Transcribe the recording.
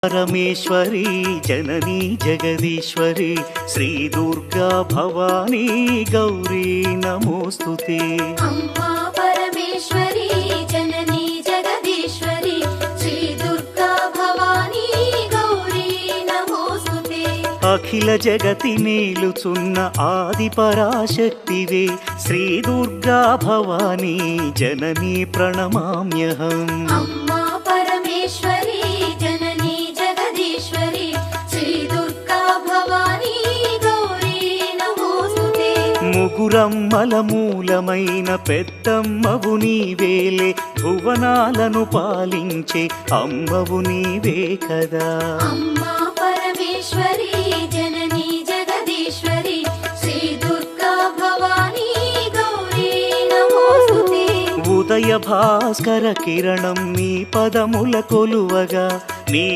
परमेश्वरी जननी जगदीश्वरी श्री दुर्गा भवानी गौरी नमोस्तुते। अम्मा परमेश्वरी जननी जगदीश्वरी श्री दुर्गा भवानी गौरी नमोस्तुते। अखिल जगति नेलुचुन्न आदि पराशक्तिवे श्री दुर्गा भवानी जननी प्रणमाम्यहम्। अम्मा परमेश्वरी जननी जगदीश्वरी श्री दुर्गा भवानी गौरी नमोस्तुते। ముగురమ్మల మూలమైన పెద్దమ్మవు నీవేలే భువనాలను పాలించే అమ్మవు నీవే కదా। अम्मा परमेश्वरी जननी जगदीश्वरी श्री दुर्गा भवानी गौरी नमोस्तुते। ఉదయ భాస్కర కిరణం నీ పదముల కొలువగా నీ